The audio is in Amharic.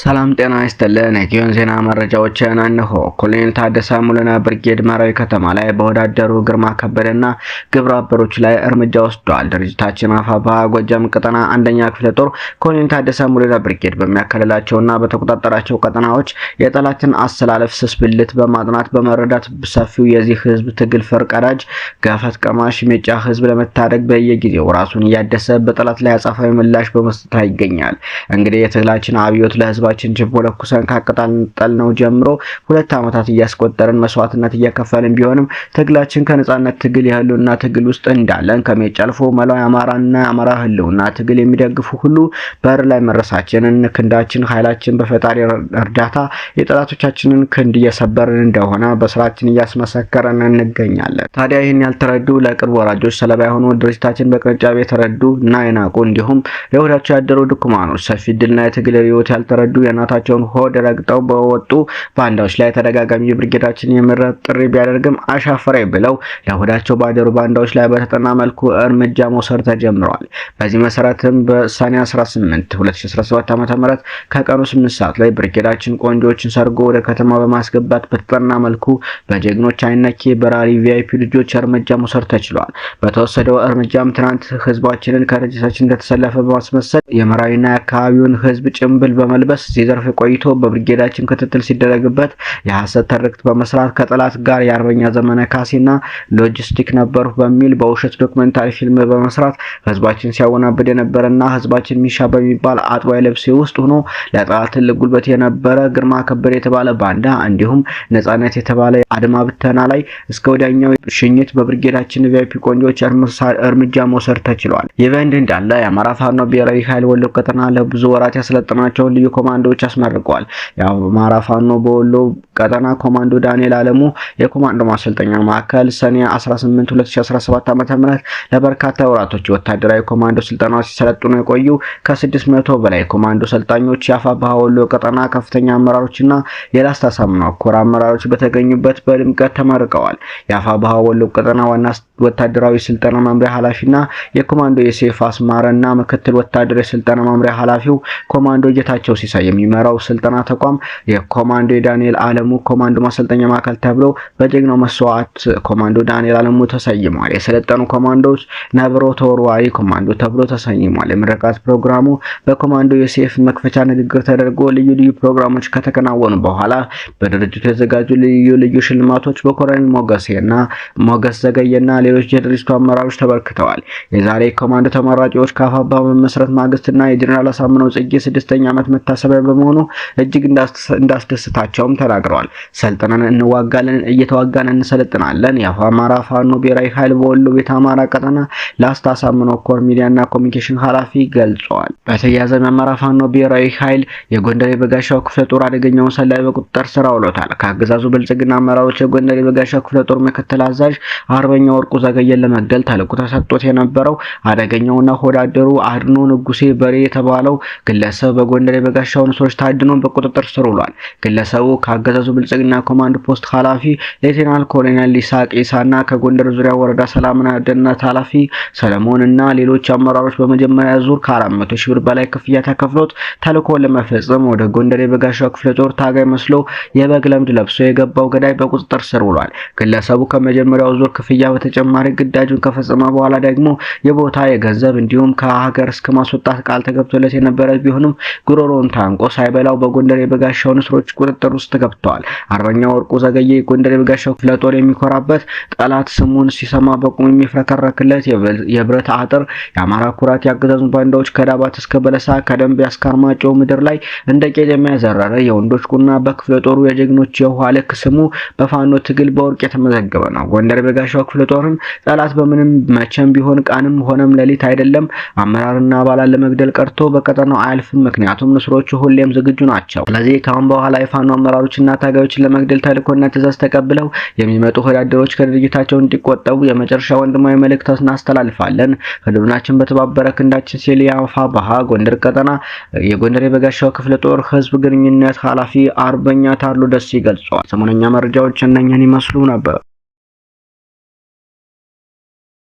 ሰላም ጤና ይስጥልን። የጊዮን ዜና መረጃዎችን እነሆ። ኮሎኔል ታደሰ ሙሉነ ብርጌድ መራዊ ከተማ ላይ በወዳደሩ ግርማ ከበደና ግብረ አበሮች ላይ እርምጃ ወስዷል። ድርጅታችን አፋብኃ ጎጃም ቀጠና አንደኛ ክፍለ ጦር ኮሎኔል ታደሰ ሙሉነ ብርጌድ በሚያከለላቸውና በተቆጣጠራቸው ቀጠናዎች የጠላትን አሰላለፍ ስስ ብልት በማጥናት በመረዳት ሰፊው የዚህ ህዝብ ትግል ፈርቀዳጅ ገፈት ቀማሽ ሜጫ ህዝብ ለመታደግ በየጊዜው ራሱን እያደሰ በጠላት ላይ አጻፋዊ ምላሽ በመስጠት ይገኛል። እንግዲህ የትግላችን አብዮት ለህዝባችን ችቦ ለኩሰን ካቀጣጠልነው ጀምሮ 2 ዓመታት እያስቆጠርን መስዋዕትነት እየከፈልን ቢሆንም ትግላችን ከነጻነት ትግል የህልውና ትግል ውስጥ እንዳለን ከሜጫ አልፎ መላው አማራና አማራ ህልውና ትግል የሚደግፉ ሁሉ በር ላይ መረሳችንን ክንዳችን ኃይላችን በፈጣሪ እርዳታ የጠላቶቻችንን ክንድ እየሰበርን እንደሆነ በስራችን እያስመሰከረን እንገኛለን። ታዲያ ይህን ያልተረዱ ለቅርብ ወራጆች ሰለባ የሆኑ ድርጅታችን በቅርንጫፍ የተረዱ እና የናቁ እንዲሁም ለወዳቸው ያደሩ ድኩማኖች ሰፊ ድልና የትግል ህይወት ያልተረዱ የናታቸውን ሆድ ረግጠው በወጡ ባንዳዎች ላይ ተደጋጋሚ የብርጌዳችን የምረት ጥሪ ቢያደርግም አሻፈረኝ ብለው ለሆዳቸው ባደሩ ባንዳዎች ላይ በተጠና መልኩ እርምጃ መውሰድ ተጀምሯል። በዚህ መሰረትም በሰኔ 18 2017 ዓ.ም ከቀኑ 8 ሰዓት ላይ ብርጌዳችን ቆንጆችን ሰርጎ ወደ ከተማ በማስገባት በተጠና መልኩ በጀግኖች አይነኬ በራሪ ቪአይፒ ልጆች እርምጃ መውሰድ ተችሏል። በተወሰደው እርምጃም ትናንት ህዝባችንን ከድርጅታችን እንደተሰለፈ በማስመሰል የመራዊና የአካባቢውን ህዝብ ጭምብል በመልበስ ሲዘርፍ ቆይቶ በብርጌዳችን ክትትል ሲደረግበት የሐሰት ትርክት በመስራት ከጠላት ጋር የአርበኛ ዘመነ ካሴና ሎጂስቲክ ነበሩ በሚል በውሸት ዶክመንታሪ ፊልም በመስራት ህዝባችን ሲያወናብድ የነበረና ህዝባችን ሚሻ በሚባል አጥባይ ልብስ ውስጥ ሆኖ ለጠላት ትልቅ ጉልበት የነበረ ግርማ ከበደ የተባለ ባንዳ እንዲሁም ነጻነት የተባለ አድማ ብተና ላይ እስከ ወዲያኛው ሽኝት በብርጌዳችን ቪአይፒ ቆንጆች እርምጃ መውሰድ ተችሏል። ይበንድ እንዳለ የአማራ ፋኖ ብሔራዊ ኃይል ወሎ ቀጠና ለብዙ ወራት ያሰለጠናቸው ልዩ ኮማንዶዎች አስመርቀዋል። የአማራ ፋኖ በወሎ ቀጠና ኮማንዶ ዳንኤል አለሙ የኮማንዶ ማሰልጠኛ ማዕከል ሰኔ 18 2017 ዓ.ም ለበርካታ ወራቶች ወታደራዊ ኮማንዶ ስልጠናዎች ሲሰለጥኑ የቆዩ ከ600 በላይ ኮማንዶ ሰልጣኞች የአፋብኃ ወሎ ቀጠና ከፍተኛ አመራሮችና የላስታ ሳምና ኮር አመራሮች በተገኙበት በድምቀት ተመርቀዋል። የአፋብኃ ወሎ ቀጠና ዋና ወታደራዊ ስልጠና መምሪያ ኃላፊና የኮማንዶ የሴፍ አስማረና ምክትል ወታደራዊ ስልጠና መምሪያ ኃላፊው ኮማንዶ ጌታቸው ሲሳይ የሚመራው ስልጠና ተቋም የኮማንዶ ዳንኤል አለሙ ኮማንዶ ማሰልጠኛ ማዕከል ተብሎ በጀግናው መስዋዕት ኮማንዶ ዳንኤል አለሙ ተሰይሟል። የሰለጠኑ ኮማንዶዎች ነብሮ ተወርዋሪ ኮማንዶ ተብሎ ተሰይሟል። የምረቃት ፕሮግራሙ በኮማንዶ የሴፍ መክፈቻ ንግግር ተደርጎ ልዩ ፕሮግራሞች ከተከናወኑ በኋላ በድርጅቱ የተዘጋጁ ልዩ ሽልማቶች በኮሎኔል ሞገስ ዘገየና ሌሎች የድርጅቱ አመራሮች ተበርክተዋል። የዛሬ ኮማንዶ ተመራቂዎች ከአፋብኃ መመስረት ማግስትና የጀነራል አሳምነው ጽጌ 6ኛ ዓመት መታሰቢያ በመሆኑ እጅግ እንዳስደስታቸውም ተናግረዋል። ሰልጥነን እንዋጋለን፣ እየተዋጋን እንሰለጥናለን። የአማራ ፋኖ ብሔራዊ ኃይል በወሎ ቤተ አማራ ቀጠና ላስታ አሳምነው ኮር ሚዲያና ኮሚኒኬሽን ኃላፊ ገልጸዋል። በተያያዘም የአማራ ፋኖ ብሔራዊ ኃይል የጎንደር የበጋሻው ክፍለ ጦር አደገኛውን ሰላይ በቁጥጥር ስር አውሎታል። ከአገዛዙ ብልጽግና አመራሮች የጎንደር የበጋሻው ክፍለ ጦር ምክትል አዛዥ አርበኛ ወርቁ ዘገየን ለመግደል ተልዕኮ ተሰጥቶት የነበረው አደገኛውና ሆዳደሩ አድኖ ንጉሴ በሬ የተባለው ግለሰብ በጎንደር የበጋሻው ንሶች ታድኖ በቁጥጥር ስር ውሏል። ግለሰቡ ከአገዛዙ ብልጽግና ኮማንድ ፖስት ኃላፊ ሌተናል ኮሎኔል ይስሐቅ ኢሳና ከጎንደር ዙሪያ ወረዳ ሰላምና ደህንነት ኃላፊ ሰለሞንና ሌሎች አመራሮች በመጀመሪያ ዙር ከ400 ሺህ ብር በላይ ክፍያ ተከፍሎት ተልዕኮውን ለመፈጸም ወደ ጎንደር የበጋሻው ክፍለ ጦር ታጋይ መስሎ የበግ ለምድ ለብሶ የገባው ገዳይ በቁጥጥር ስር ውሏል። ግለሰቡ ከመጀመሪያው ዙር ክፍያ በተጨማሪ ግዳጁን ከፈጸመ በኋላ ደግሞ የቦታ የገንዘብ እንዲሁም ከሀገር እስከ ማስወጣት ቃል ተገብቶለት የነበረ ቢሆንም ጉሮሮን ታንቆ ሳይበላው በጎንደር የበጋሻው ንስሮች ቁጥጥር ውስጥ ገብተዋል። አርበኛ ወርቁ ዘገየ የጎንደር የበጋሻው ክፍለ ጦር የሚኮራበት ጠላት ስሙን ሲሰማ በቁም የሚፍረከረክለት የብረት አጥር የአማራ ኩራት ያገዛዙ ባንዳዎች ከዳባት እስከ በለሳ ከደንቢያ እስከ አርማጭሆ ምድር ላይ እንደ ቄጤማ ያዘረረ የወንዶች ቁና በክፍለ ጦሩ የጀግኖች የውሃ ልክ ስሙ በፋኖ ትግል በወርቅ የተመዘገበ ነው። ጎንደር የበጋሻው ክፍለ ጦርን ጠላት በምንም መቼም ቢሆን ቃንም ሆነም ሌሊት አይደለም አመራርና አባላት ለመግደል ቀርቶ በቀጠናው አያልፍም። ምክንያቱም ንስሮቹ ሁሌም ዝግጁ ናቸው። ስለዚህ ካሁን በኋላ የፋኖ አመራሮችና ታጋዮችን ለመግደል ተልዕኮና ትዕዛዝ ተቀብለው የሚመጡ ወዳደሮች ከድርጅታቸው እንዲቆጠቡ የመጨረሻ ወንድማዊ መልእክት እናስተላልፋለን። ህልውናችን በተባበረ ክንዳችን ሲል የአፋብኃ ጎንደር ቀጠና የጎንደር የበጋሻው ክፍለ ጦር ህዝብ ግንኙነት ኃላፊ አርበኛ ታርሎ ደስ ይገልጸዋል። ሰሞነኛ መረጃዎች እነኛን ይመስሉ ነበር።